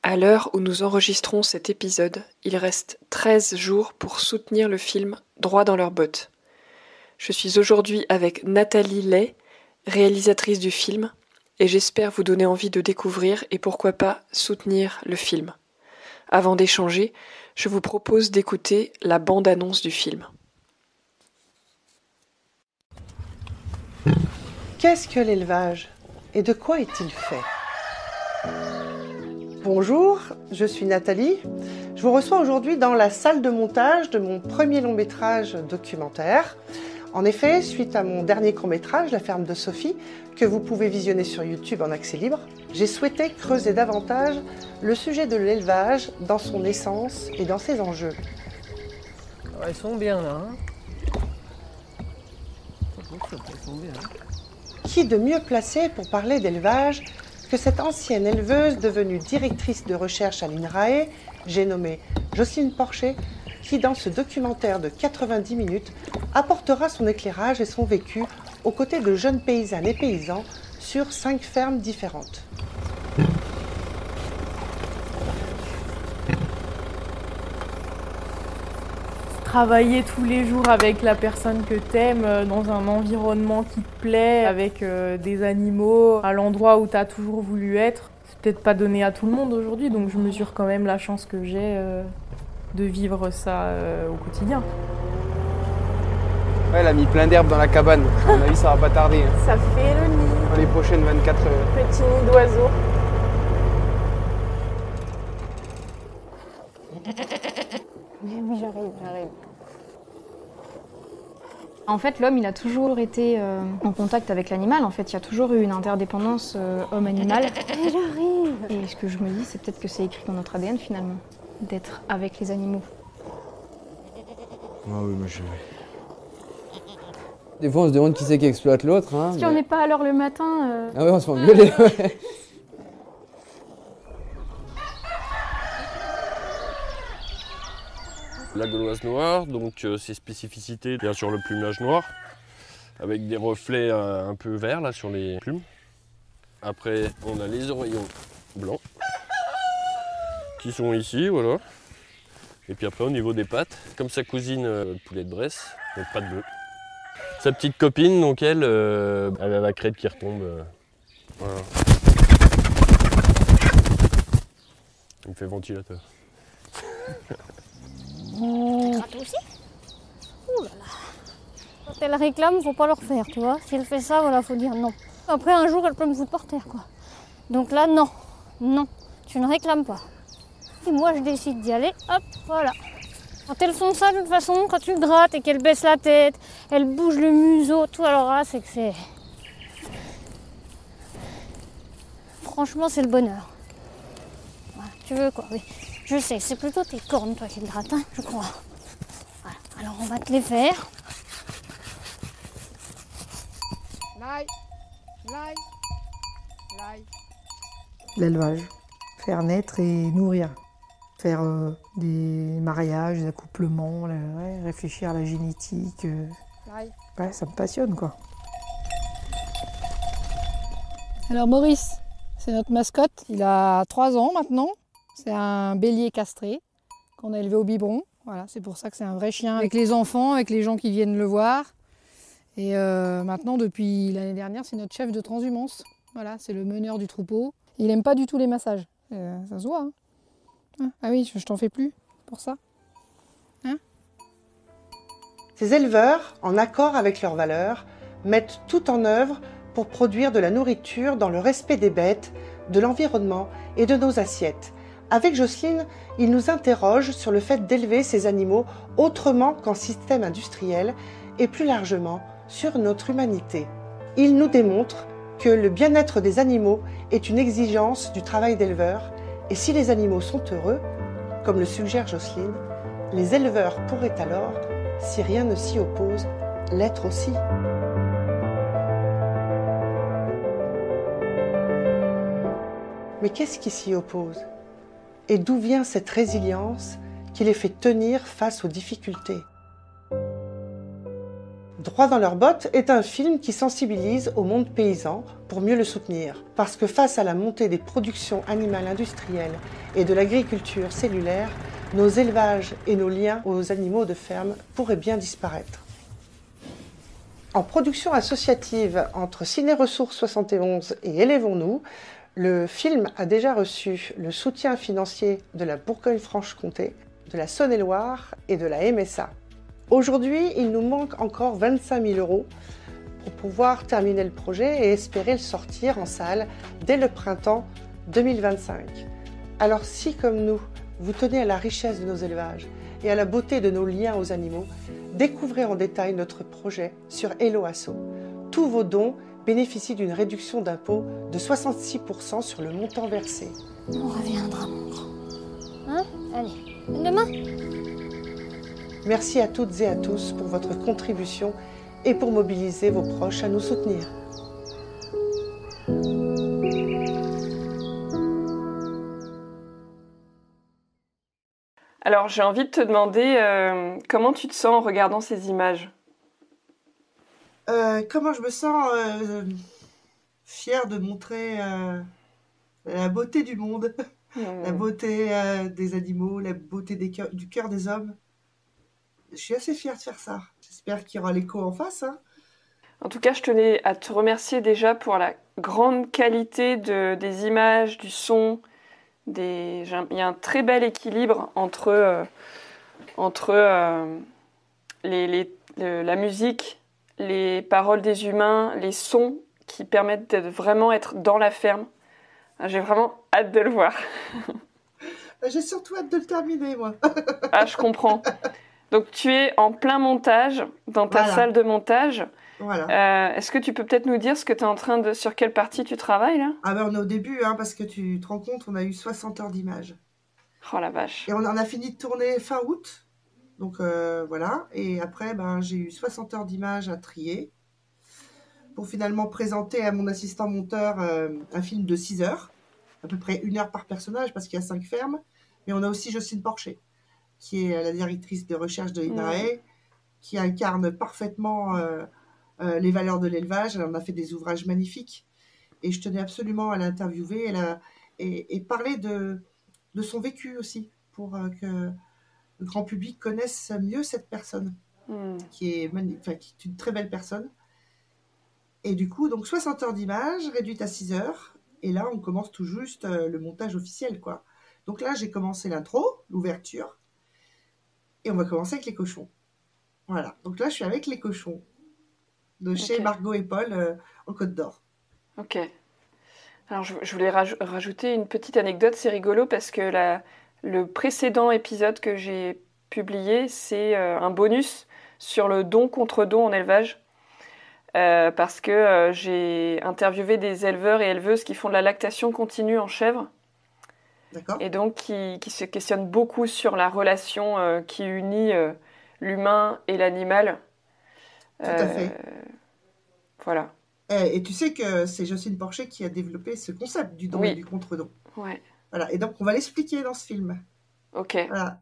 À l'heure où nous enregistrons cet épisode, il reste 13 jours pour soutenir le film Droit dans leurs bottes. Je suis aujourd'hui avec Nathalie Lay, réalisatrice du film, et j'espère vous donner envie de découvrir et pourquoi pas soutenir le film. Avant d'échanger, je vous propose d'écouter la bande-annonce du film. Qu'est-ce que l'élevage et de quoi est-il fait ? Bonjour, je suis Nathalie. Je vous reçois aujourd'hui dans la salle de montage de mon premier long-métrage documentaire. En effet, suite à mon dernier court-métrage, La ferme de Sophie, que vous pouvez visionner sur YouTube en accès libre, j'ai souhaité creuser davantage le sujet de l'élevage dans son essence et dans ses enjeux. Elles sont bien là. Elles sont bien. Qui de mieux placé pour parler d'élevage que cette ancienne éleveuse devenue directrice de recherche à l'INRAE, j'ai nommé Jocelyne Porcher, qui dans ce documentaire de 90 minutes apportera son éclairage et son vécu aux côtés de jeunes paysannes et paysans sur 5 fermes différentes. Travailler tous les jours avec la personne que t'aimes, dans un environnement qui te plaît, avec des animaux, à l'endroit où t'as toujours voulu être. C'est peut-être pas donné à tout le monde aujourd'hui, donc je mesure quand même la chance que j'ai de vivre ça au quotidien. Ouais, elle a mis plein d'herbes dans la cabane. À mon avis, ça va pas tarder. Ça fait le nid. Dans les prochaines 24 heures. Petit nid d'oiseau. Oui, j'arrive. En fait, l'homme, il a toujours été en contact avec l'animal. En fait, il y a toujours eu une interdépendance homme-animal. J'arrive. Et ce que je me dis, c'est peut-être que c'est écrit dans notre ADN, finalement, d'être avec les animaux. Ah oui, moi je... Des fois, on se demande qui c'est qui exploite l'autre. Hein, Si on n'est pas à l'heure le matin... Ah ouais, on se fait engueuler. Ouais. La gauloise noire, donc ses spécificités, bien sûr le plumage noir, avec des reflets un peu verts là sur les plumes. Après, on a les oreillons blancs, qui sont ici, voilà. Et puis après, au niveau des pattes, comme sa cousine le poulet de Bresse, donc pattes bleues. Sa petite copine, donc elle a la crête qui retombe. Voilà. Il me fait ventilateur. Gratter aussi. Ouh là là. Quand elle réclame, faut pas leur faire, tu vois. Si elle fait ça, voilà, faut dire non. Après, un jour, elle peut me foutre par terre, quoi. Donc là, non. Non, tu ne réclames pas. Si moi, je décide d'y aller, hop, voilà. Quand elles font ça, de toute façon, quand tu le grattes et qu'elles baissent la tête, elles bougent le museau, tout, alors là, c'est que c'est... Franchement, c'est le bonheur. Voilà, tu veux quoi, oui. Je sais, c'est plutôt tes cornes, toi, qui le grattes, hein, je crois. Voilà, alors on va te les faire. L'élevage, faire naître et nourrir, faire des mariages, des accouplements, ouais, réfléchir à la génétique. Ouais, ça me passionne, quoi. Alors Maurice, c'est notre mascotte. Il a 3 ans maintenant. C'est un bélier castré qu'on a élevé au biberon. Voilà, c'est pour ça que c'est un vrai chien avec les enfants, avec les gens qui viennent le voir. Et maintenant, depuis l'année dernière, c'est notre chef de transhumance. Voilà, c'est le meneur du troupeau. Il n'aime pas du tout les massages. Ça se voit. Hein. Ah oui, je t'en fais plus pour ça. Hein? Ces éleveurs, en accord avec leurs valeurs, mettent tout en œuvre pour produire de la nourriture dans le respect des bêtes, de l'environnement et de nos assiettes. Avec Jocelyne, il nous interroge sur le fait d'élever ces animaux autrement qu'en système industriel et plus largement sur notre humanité. Il nous démontre que le bien-être des animaux est une exigence du travail d'éleveur et si les animaux sont heureux, comme le suggère Jocelyne, les éleveurs pourraient alors, si rien ne s'y oppose, l'être aussi. Mais qu'est-ce qui s'y oppose ? Et d'où vient cette résilience qui les fait tenir face aux difficultés ? Droit dans leurs bottes est un film qui sensibilise au monde paysan pour mieux le soutenir. Parce que face à la montée des productions animales industrielles et de l'agriculture cellulaire, nos élevages et nos liens aux animaux de ferme pourraient bien disparaître. En production associative entre Ciné-Ressources 71 et Élevons-nous, le film a déjà reçu le soutien financier de la Bourgogne-Franche-Comté, de la Saône-et-Loire et de la MSA. Aujourd'hui, il nous manque encore 25 000 € pour pouvoir terminer le projet et espérer le sortir en salle dès le printemps 2025. Alors si, comme nous, vous tenez à la richesse de nos élevages et à la beauté de nos liens aux animaux, découvrez en détail notre projet sur Hello Asso. Tous vos dons bénéficient d'une réduction d'impôt de 66% sur le montant versé. On reviendra, mon grand. Hein? Allez, demain. Merci à toutes et à tous pour votre contribution et pour mobiliser vos proches à nous soutenir. Alors, j'ai envie de te demander comment tu te sens en regardant ces images? Comment je me sens fière de montrer la beauté du monde, la beauté des animaux, la beauté du cœur des hommes. Je suis assez fière de faire ça. J'espère qu'il y aura l'écho en face. Hein. En tout cas, je tenais à te remercier déjà pour la grande qualité des images, du son. Il y a un très bel équilibre entre la musique, les paroles des humains, les sons qui permettent de vraiment être dans la ferme. J'ai vraiment hâte de le voir. J'ai surtout hâte de le terminer, moi. Ah, je comprends. Donc, tu es en plein montage, dans ta salle de montage. Voilà. Est-ce que tu peux peut-être nous dire ce que tu es en train de... Sur quelle partie tu travailles, là? Ah ben, on est au début, hein, parce que tu te rends compte, on a eu 60 heures d'images. Oh la vache. Et on en a fini de tourner fin août. Donc, voilà. Et après, j'ai eu 60 heures d'images à trier pour finalement présenter à mon assistant monteur un film de 6 heures. À peu près 1 heure par personnage, parce qu'il y a 5 fermes. Mais on a aussi Jocelyne Porcher, qui est la directrice de recherche de l'INRAE, qui incarne parfaitement les valeurs de l'élevage. Elle en a fait des ouvrages magnifiques. Et je tenais absolument à l'interviewer et parler de son vécu aussi, pour que le grand public connaisse mieux cette personne, qui est une très belle personne. Et du coup, donc 60 heures d'images, réduites à 6 heures. Et là, on commence tout juste le montage officiel, quoi. Donc là, j'ai commencé l'intro, l'ouverture. Et on va commencer avec les cochons. Voilà. Donc là, je suis avec les cochons de chez Margot et Paul en Côte d'Or. Ok. Alors, je voulais rajouter une petite anecdote. C'est rigolo parce que le précédent épisode que j'ai publié, c'est un bonus sur le don contre don en élevage. Parce que j'ai interviewé des éleveurs et éleveuses qui font de la lactation continue en chèvre. D'accord. Et donc qui se questionnent beaucoup sur la relation qui unit l'humain et l'animal. Tout à fait. Voilà. Et tu sais que c'est Jocelyne Porcher qui a développé ce concept du don et du contre-don. Ouais. Voilà. Et donc, on va l'expliquer dans ce film. Ok. Voilà.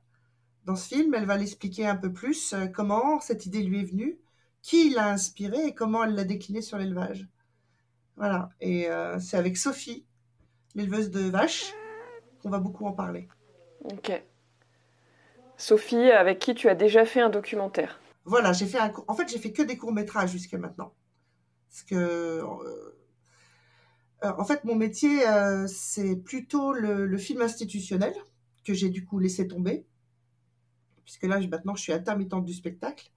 Dans ce film, elle va l'expliquer un peu plus comment cette idée lui est venue, qui l'a inspirée et comment elle l'a déclinée sur l'élevage. Voilà. Et c'est avec Sophie, l'éleveuse de vaches, qu'on va beaucoup en parler. Ok. Sophie, avec qui tu as déjà fait un documentaire. Voilà, j'ai fait que des courts-métrages jusqu'à maintenant. Parce que, en fait, mon métier, c'est plutôt le film institutionnel, que j'ai du coup laissé tomber. Puisque là, maintenant, je suis intermittente du spectacle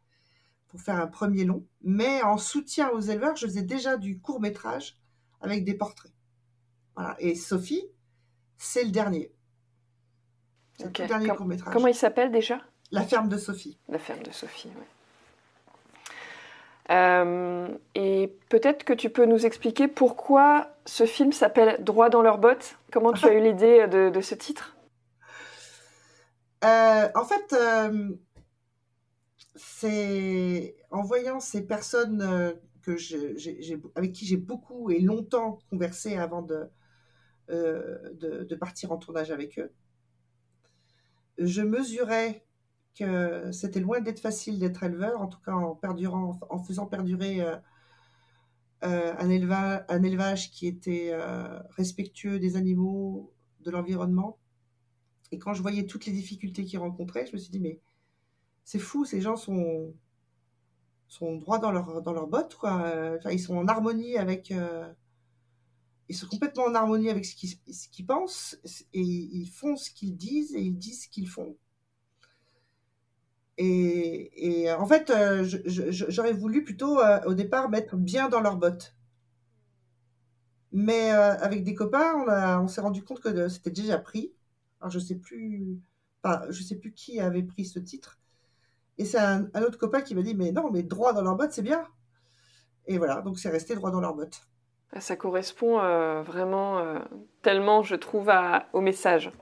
pour faire un premier long. Mais en soutien aux éleveurs, je faisais déjà du court-métrage avec des portraits. Voilà. Et Sophie, c'est le dernier. C'est le dernier court-métrage. Comment il s'appelle déjà ? La ferme de Sophie. La ferme de Sophie, oui. Et peut-être que tu peux nous expliquer pourquoi ce film s'appelle Droit dans leurs bottes. Comment tu as eu l'idée de ce titre ? En fait, c'est en voyant ces personnes avec qui j'ai beaucoup et longtemps conversé avant de partir en tournage avec eux, je mesurais que c'était loin d'être facile d'être éleveur, en tout cas en faisant perdurer un élevage qui était respectueux des animaux, de l'environnement. Et quand je voyais toutes les difficultés qu'ils rencontraient, je me suis dit, mais c'est fou, ces gens sont droits dans leurs bottes, quoi. Enfin, ils sont en harmonie avec... ils sont complètement en harmonie avec ce qu'ils pensent, et ils font ce qu'ils disent, et ils disent ce qu'ils font. Et en fait, j'aurais voulu plutôt, au départ, mettre bien dans leurs bottes. Mais avec des copains, on s'est rendu compte que c'était déjà pris. Alors, je sais plus qui avait pris ce titre. Et c'est un autre copain qui m'a dit, mais non, mais droit dans leurs bottes, c'est bien. Et voilà, donc c'est resté droit dans leurs bottes. Ça correspond vraiment tellement, je trouve, au message.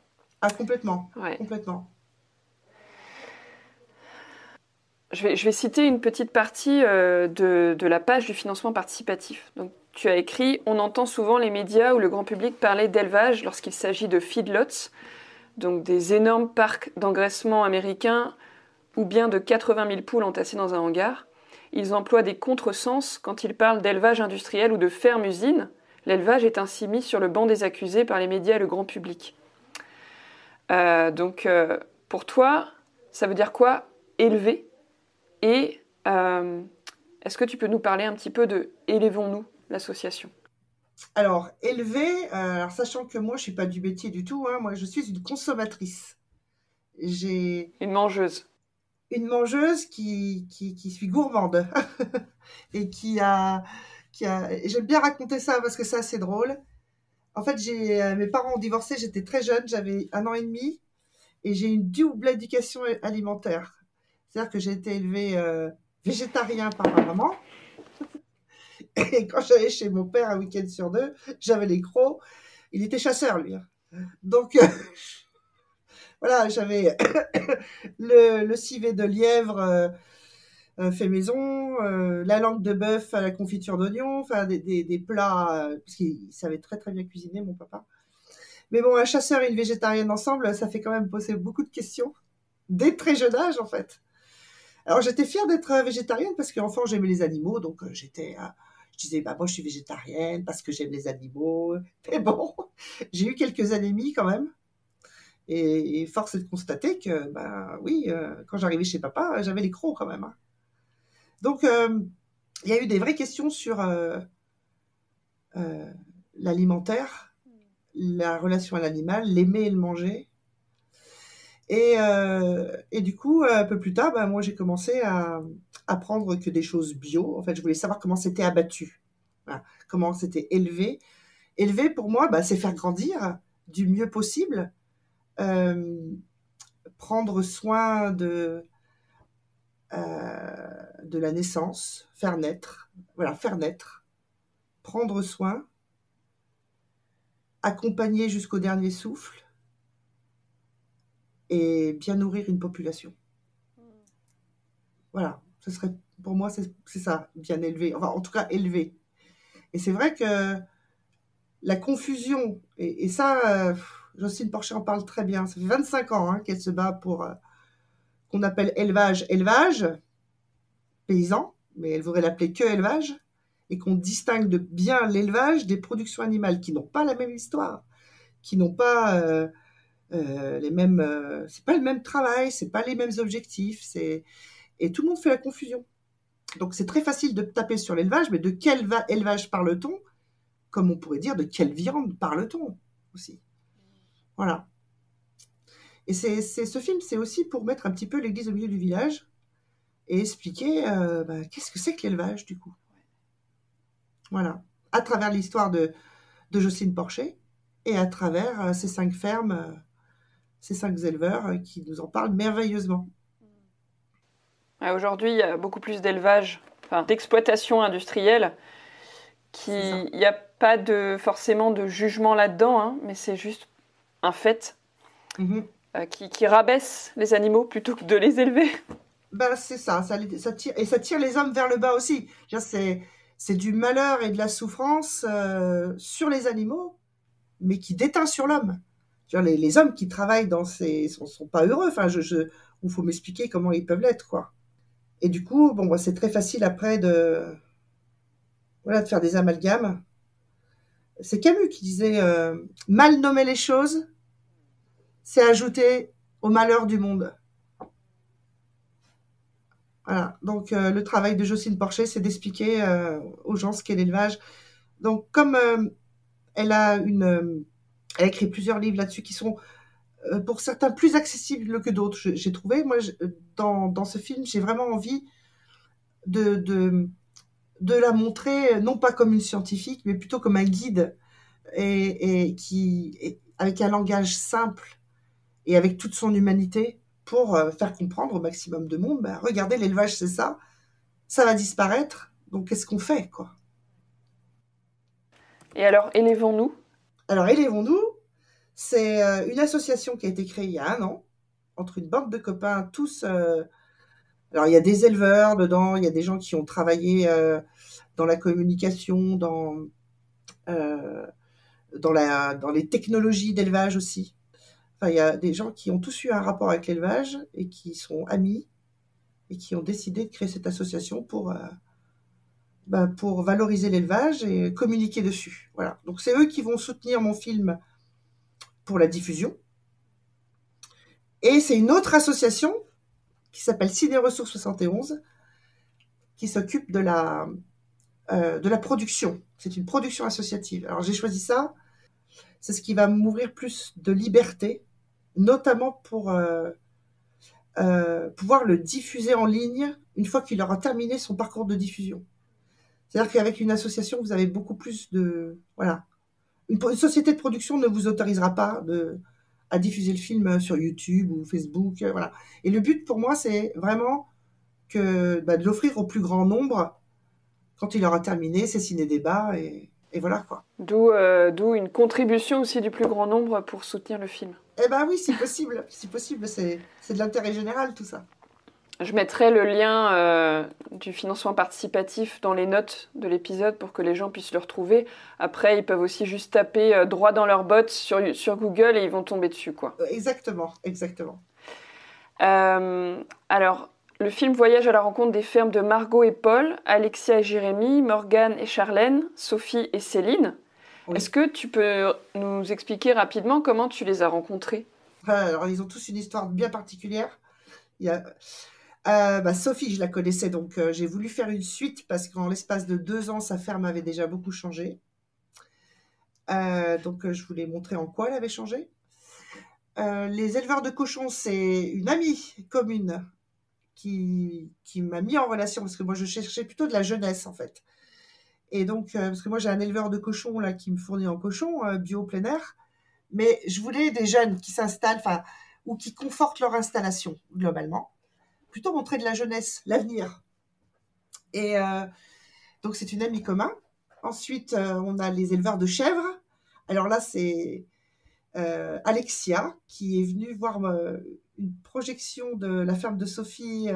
Ah, complètement. Ouais. Complètement. Je vais citer une petite partie de la page du financement participatif. Donc, tu as écrit « On entend souvent les médias ou le grand public parler d'élevage lorsqu'il s'agit de feedlots, donc des énormes parcs d'engraissement américains ou bien de 80 000 poules entassées dans un hangar. Ils emploient des contresens quand ils parlent d'élevage industriel ou de ferme-usine. L'élevage est ainsi mis sur le banc des accusés par les médias et le grand public. » Donc, pour toi, ça veut dire quoi, élever ? Et est-ce que tu peux nous parler un petit peu de « Élevons-nous » l'association ? Alors, élever, alors sachant que moi, je ne suis pas du métier du tout, hein, moi, je suis une consommatrice. J'ai une mangeuse. Une mangeuse qui suis gourmande et j'aime bien raconter ça parce que c'est assez drôle. En fait, mes parents ont divorcé, j'étais très jeune, j'avais 1 an et demi, et j'ai une double éducation alimentaire. C'est-à-dire que j'ai été élevée végétarien par ma maman. Et quand j'allais chez mon père un week-end sur 2, j'avais les crocs. Il était chasseur, lui. Donc, voilà, j'avais le civet de lièvre fait maison, la langue de bœuf à la confiture d'oignon, enfin des plats, parce qu'il savait très très bien cuisiner, mon papa. Mais bon, un chasseur et une végétarienne ensemble, ça fait quand même poser beaucoup de questions, dès très jeune âge en fait. Alors j'étais fière d'être végétarienne parce qu'enfant j'aimais les animaux, donc je disais bah moi je suis végétarienne parce que j'aime les animaux. Mais bon, j'ai eu quelques anémies quand même, et force est de constater que bah oui, quand j'arrivais chez papa, j'avais les crocs quand même. Hein. Donc il y a eu des vraies questions sur l'alimentaire, la relation à l'animal, l'aimer et le manger. Et du coup, un peu plus tard, bah, moi, j'ai commencé à apprendre que des choses bio. En fait, je voulais savoir comment c'était abattu, voilà, comment c'était élevé. Élever, pour moi, bah, c'est faire grandir du mieux possible, prendre soin de la naissance, faire naître, prendre soin, accompagner jusqu'au dernier souffle, et bien nourrir une population. Voilà, ce serait, pour moi, c'est ça, bien élevé, enfin en tout cas élevé. Et c'est vrai que la confusion, et ça, Jocelyne Porcher en parle très bien, ça fait 25 ans hein, qu'elle se bat pour qu'on appelle élevage, paysan, mais elle voudrait l'appeler que élevage, et qu'on distingue de bien l'élevage des productions animales qui n'ont pas la même histoire, qui n'ont pas... les mêmes, c'est pas le même travail, c'est pas les mêmes objectifs, et tout le monde fait la confusion. Donc c'est très facile de taper sur l'élevage, mais de quel élevage parle-t-on? Comme on pourrait dire, de quelle viande parle-t-on aussi? Voilà. Et ce film, c'est aussi pour mettre un petit peu l'église au milieu du village et expliquer qu'est-ce que c'est que l'élevage du coup. Voilà. À travers l'histoire de Jocelyne Porcher et à travers ces 5 fermes. Ces 5 éleveurs qui nous en parlent merveilleusement. Aujourd'hui, il y a beaucoup plus d'élevage, d'exploitation industrielle. Il n'y a pas forcément de jugement là-dedans, hein, mais c'est juste un fait qui rabaisse les animaux plutôt que de les élever. Ben, c'est ça tire, et ça tire les hommes vers le bas aussi. C'est du malheur et de la souffrance sur les animaux, mais qui déteint sur l'homme. Je veux dire, les hommes qui travaillent dans ces sont pas heureux. Enfin, il faut m'expliquer comment ils peuvent l'être, quoi. Et du coup, bon, moi, c'est très facile après de faire des amalgames. C'est Camus qui disait mal nommer les choses, c'est ajouter au malheur du monde. Voilà. Donc, le travail de Jocelyne Porcher, c'est d'expliquer aux gens ce qu'est l'élevage. Donc, comme elle a écrit plusieurs livres là-dessus qui sont, pour certains, plus accessibles que d'autres, j'ai trouvé. Moi, dans ce film, j'ai vraiment envie de la montrer, non pas comme une scientifique, mais plutôt comme un guide, et avec un langage simple et avec toute son humanité, pour faire comprendre au maximum de monde, regardez, l'élevage, c'est ça va disparaître, donc qu'est-ce qu'on fait, quoi. Et alors, Élevons-nous ? Alors, Élevons-nous, c'est une association qui a été créée il y a 1 an, entre une bande de copains, tous... alors, il y a des éleveurs dedans, il y a des gens qui ont travaillé dans la communication, dans les technologies d'élevage aussi. Enfin, il y a des gens qui ont tous eu un rapport avec l'élevage et qui sont amis et qui ont décidé de créer cette association pour valoriser l'élevage et communiquer dessus. Voilà. Donc, c'est eux qui vont soutenir mon film pour la diffusion. Et c'est une autre association qui s'appelle Ciné Ressources 71 qui s'occupe de la production. C'est une production associative. Alors, j'ai choisi ça. C'est ce qui va m'ouvrir plus de liberté, notamment pour pouvoir le diffuser en ligne une fois qu'il aura terminé son parcours de diffusion. C'est-à-dire qu'avec une association, vous avez beaucoup plus de... Voilà. Une société de production ne vous autorisera pas à diffuser le film sur YouTube ou Facebook. Voilà. Et le but pour moi, c'est vraiment de l'offrir au plus grand nombre quand il aura terminé ses ciné-débats. Et voilà, quoi. D'où une contribution aussi du plus grand nombre pour soutenir le film. Eh ben oui, si possible. Si possible, c'est de l'intérêt général, tout ça. Je mettrai le lien du financement participatif dans les notes de l'épisode pour que les gens puissent le retrouver. Après, ils peuvent aussi juste taper droit dans leurs bottes sur Google et ils vont tomber dessus, quoi. Exactement. Alors, le film voyage à la rencontre des fermes de Margot et Paul, Alexia et Jérémy, Morgane et Charlène, Sophie et Céline. Oui. Est-ce que tu peux nous expliquer rapidement comment tu les as rencontrés ? Alors, ils ont tous une histoire bien particulière. Il y a... Sophie, je la connaissais, donc j'ai voulu faire une suite parce qu'en l'espace de 2 ans, sa ferme avait déjà beaucoup changé. Donc, je voulais montrer en quoi elle avait changé. Les éleveurs de cochons, c'est une amie commune qui m'a mis en relation, parce que moi, je cherchais plutôt de la jeunesse, en fait. Et donc, parce que moi, j'ai un éleveur de cochons là, qui me fournit en cochons, bio plein air, mais je voulais des jeunes qui s'installent, ou qui confortent leur installation, globalement. Plutôt montrer de la jeunesse, l'avenir. Et donc, c'est une amie commune. Ensuite, on a les éleveurs de chèvres. Alors là, c'est Alexia qui est venue voir une projection de la ferme de Sophie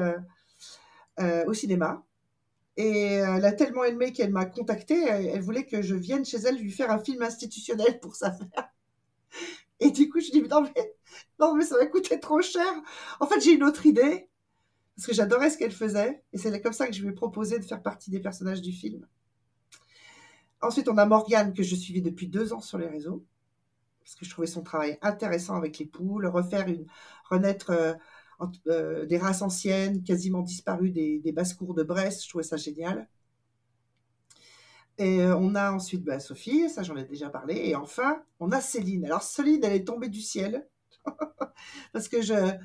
au cinéma. Et elle a tellement aimé qu'elle m'a contactée. Elle voulait que je vienne chez elle lui faire un film institutionnel pour sa ferme. Et du coup, je dis non, mais ça va coûter trop cher. En fait, j'ai une autre idée. Parce que j'adorais ce qu'elle faisait. Et c'est comme ça que je lui ai proposé de faire partie des personnages du film. Ensuite, on a Morgane, que je suivais depuis 2 ans sur les réseaux. Parce que je trouvais son travail intéressant avec les poules. Renaître des races anciennes, quasiment disparues des basses-cours de Brest. Je trouvais ça génial. Et on a ensuite Sophie, ça j'en ai déjà parlé. Et enfin, on a Céline. Alors Céline, elle est tombée du ciel. Parce que c'est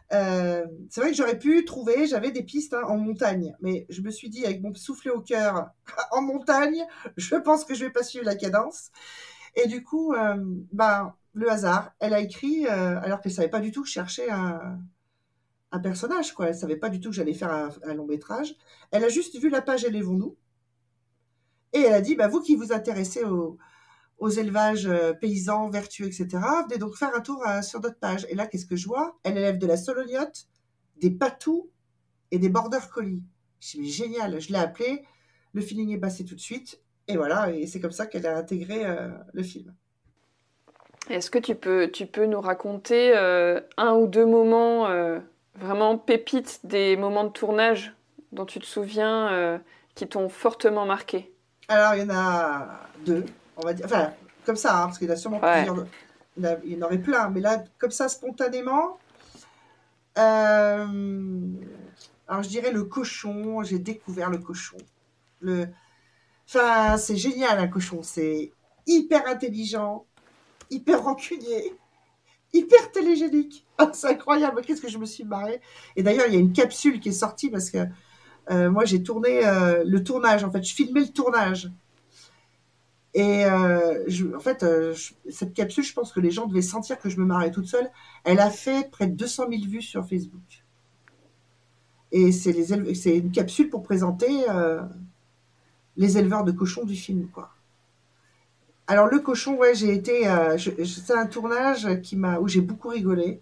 vrai que j'aurais pu trouver, j'avais des pistes en montagne, mais je me suis dit avec mon soufflet au cœur, en montagne, je pense que je vais pas suivre la cadence. Et du coup, le hasard, elle a écrit, alors qu'elle savait pas du tout que je cherchais un personnage, quoi. Elle savait pas du tout que j'allais faire un long métrage. Elle a juste vu la page Élevons-nous, et elle a dit, vous qui vous intéressez aux élevages paysans, vertueux, etc. Venez donc faire un tour sur notre page. Et là, qu'est-ce que je vois ? Elle élève de la solognotte, des patous et des border collies. Je me suis dit, mais génial, je l'ai appelée, le feeling est passé tout de suite, et voilà, et c'est comme ça qu'elle a intégré le film. Est-ce que tu peux nous raconter un ou deux moments vraiment pépites des moments de tournage dont tu te souviens qui t'ont fortement marqué? Alors, il y en a deux, on va dire. Enfin, comme ça, hein, parce qu'il y en a sûrement plusieurs. Il y en aurait plein, mais là, comme ça, spontanément. Alors, je dirais le cochon. J'ai découvert le cochon. Enfin, c'est génial, un cochon. C'est hyper intelligent, hyper rancunier, hyper télégénique. Ah, c'est incroyable. Qu'est-ce que je me suis marrée. Et d'ailleurs, il y a une capsule qui est sortie parce que moi, j'ai tourné le tournage. En fait, je filmais le tournage. Et cette capsule, je pense que les gens devaient sentir que je me marrais toute seule. Elle a fait près de 200 000 vues sur Facebook. Et c'est une capsule pour présenter les éleveurs de cochons du film, quoi. Alors le cochon, ouais, c'est un tournage où j'ai beaucoup rigolé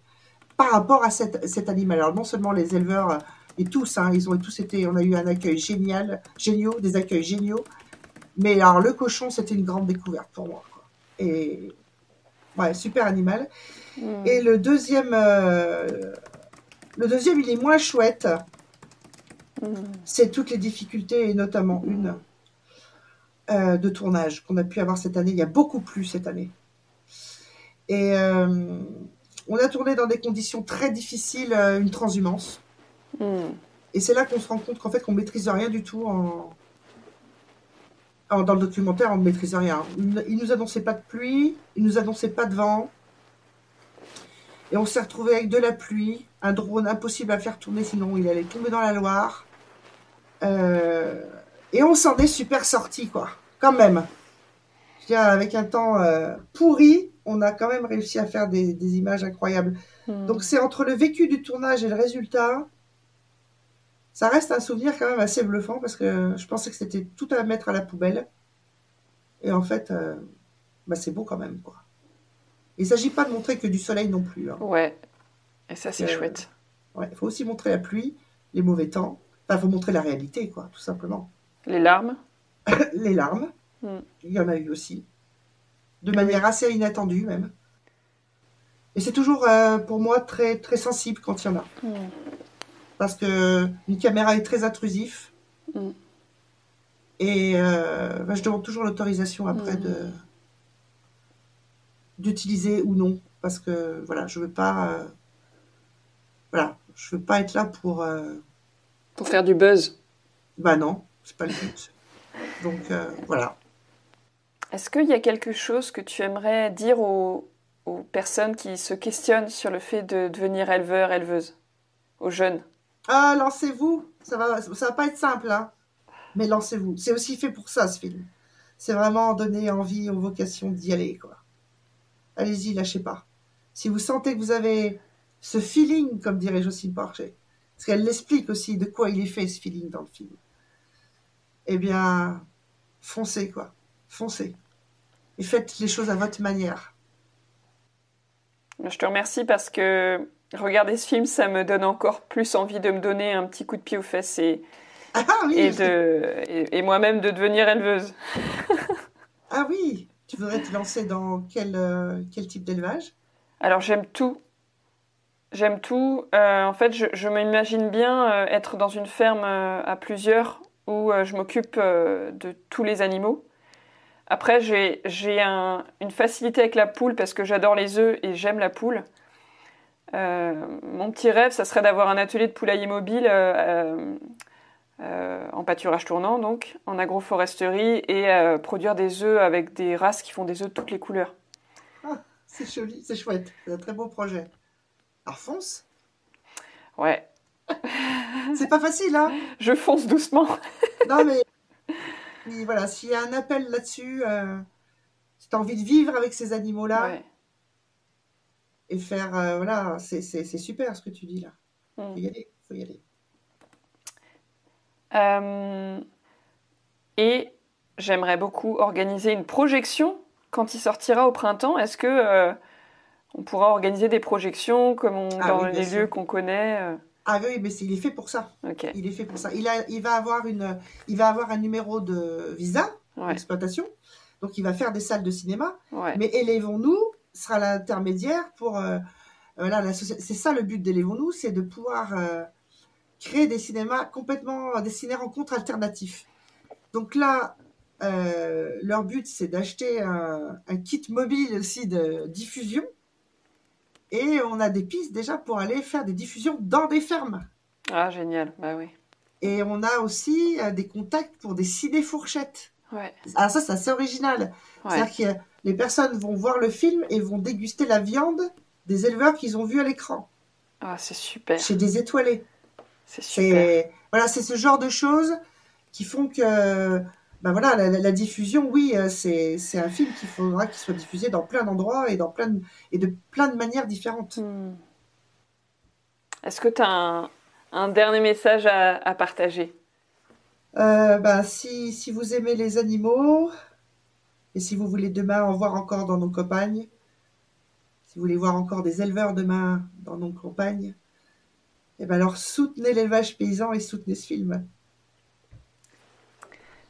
par rapport à cet animal. Alors non seulement les éleveurs et tous, hein, on a eu un accueil des accueils géniaux. Mais alors le cochon, c'était une grande découverte pour moi, quoi. Et ouais, super animal. Et le deuxième, il est moins chouette. C'est toutes les difficultés, et notamment une de tournage qu'on a pu avoir cette année. Il y a beaucoup plus cette année. Et on a tourné dans des conditions très difficiles, une transhumance. Et c'est là qu'on se rend compte qu'en fait, qu'on maîtrise rien du tout dans le documentaire, on ne maîtrise rien. Il nous annonçait pas de pluie, il nous annonçait pas de vent. Et on s'est retrouvé avec de la pluie, un drone impossible à faire tourner, sinon il allait tomber dans la Loire. Et on s'en est super sorti, quoi. Quand même. Je veux dire, avec un temps pourri, on a quand même réussi à faire des images incroyables. Donc c'est entre le vécu du tournage et le résultat. Ça reste un souvenir quand même assez bluffant parce que je pensais que c'était tout à mettre à la poubelle. Et en fait, c'est beau quand même, quoi. Il ne s'agit pas de montrer que du soleil non plus, hein. Ouais, et ça c'est chouette. Ouais, il faut aussi montrer la pluie, les mauvais temps. Enfin, il faut montrer la réalité, quoi, tout simplement. Les larmes. Les larmes, il y en a eu aussi. De manière assez inattendue même. Et c'est toujours pour moi très, très sensible quand il y en a. Parce qu'une caméra est très intrusif. Et je demande toujours l'autorisation après d'utiliser ou non. Parce que voilà, je veux pas être là pour faire du buzz. Bah non, c'est pas le but. Donc voilà. Est-ce qu'il y a quelque chose que tu aimerais dire aux personnes qui se questionnent sur le fait de devenir éleveur, éleveuse, aux jeunes? Ah, lancez-vous. Ça va pas être simple, hein. Mais lancez-vous. C'est aussi fait pour ça, ce film. C'est vraiment donner envie aux vocations d'y aller, quoi. Allez-y, lâchez pas. Si vous sentez que vous avez ce feeling, comme dirait Jocelyne Porcher, parce qu'elle l'explique aussi de quoi il est fait, ce feeling, dans le film, eh bien, foncez, quoi. Foncez. Et faites les choses à votre manière. Je te remercie parce que regarder ce film, ça me donne encore plus envie de me donner un petit coup de pied aux fesses et moi-même de devenir éleveuse. Ah oui, tu voudrais te lancer dans quel type d'élevage? Alors j'aime tout. J'aime tout. En fait, je m'imagine bien être dans une ferme à plusieurs où je m'occupe de tous les animaux. Après, j'ai une facilité avec la poule parce que j'adore les œufs et j'aime la poule. Mon petit rêve, ça serait d'avoir un atelier de poulailler mobile en pâturage tournant, donc en agroforesterie, et produire des œufs avec des races qui font des œufs de toutes les couleurs. Ah, c'est joli, c'est chouette, c'est un très beau projet. Alors fonce. Ouais. C'est pas facile, hein? Je fonce doucement. Non, mais voilà, s'il y a un appel là-dessus, si tu as envie de vivre avec ces animaux-là, ouais. Et faire, voilà, c'est super ce que tu dis là. Faut y aller, faut y aller. Et j'aimerais beaucoup organiser une projection quand il sortira au printemps. Est-ce que on pourra organiser des projections comme dans les lieux qu'on connaît Ah oui, mais il est fait pour ça. Okay. Il est fait pour ça. Il va avoir un numéro de visa d'exploitation. Donc il va faire des salles de cinéma. Ouais. Mais élevons-nous sera l'intermédiaire pour... voilà, c'est ça le but d'Élevons-nous, c'est de pouvoir créer des cinémas complètement, des ciné-rencontres alternatifs. Donc là, leur but, c'est d'acheter un kit mobile aussi de diffusion. Et on a des pistes déjà pour aller faire des diffusions dans des fermes. Ah, génial, bah oui. Et on a aussi des contacts pour des ciné-fourchettes. Ouais. Alors ça, c'est assez original. Ouais. C'est-à-dire que les personnes vont voir le film et vont déguster la viande des éleveurs qu'ils ont vus à l'écran. Ah, c'est super. Chez des étoilés. C'est super. Voilà, c'est ce genre de choses qui font que ben voilà, la diffusion, oui, c'est un film qu'il faudra qu'il soit diffusé dans plein d'endroits et de plein de manières différentes. Est-ce que tu as un dernier message à partager? Si vous aimez les animaux et si vous voulez demain en voir encore dans nos campagnes, si vous voulez voir encore des éleveurs demain dans nos campagnes, et ben alors soutenez l'élevage paysan et soutenez ce film.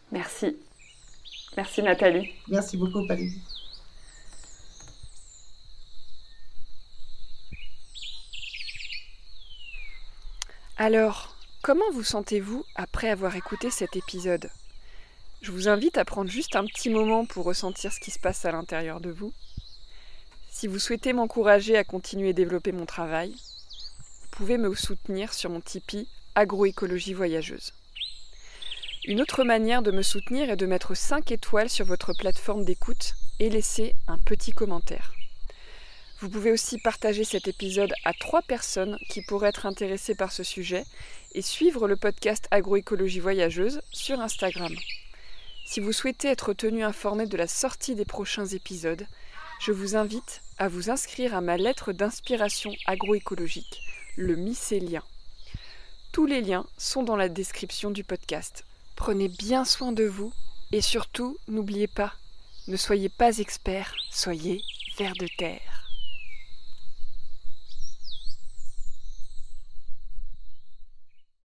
Merci. Merci Nathalie. Merci beaucoup Palégie. Alors, comment vous sentez-vous après avoir écouté cet épisode? Je vous invite à prendre juste un petit moment pour ressentir ce qui se passe à l'intérieur de vous. Si vous souhaitez m'encourager à continuer à développer mon travail, vous pouvez me soutenir sur mon Tipeee Agroécologie Voyageuse. Une autre manière de me soutenir est de mettre 5 étoiles sur votre plateforme d'écoute et laisser un petit commentaire. Vous pouvez aussi partager cet épisode à 3 personnes qui pourraient être intéressées par ce sujet et suivre le podcast Agroécologie Voyageuse sur Instagram. Si vous souhaitez être tenu informé de la sortie des prochains épisodes, je vous invite à vous inscrire à ma lettre d'inspiration agroécologique, le mycélien. Tous les liens sont dans la description du podcast. Prenez bien soin de vous et surtout, n'oubliez pas, ne soyez pas expert, soyez vers de terre.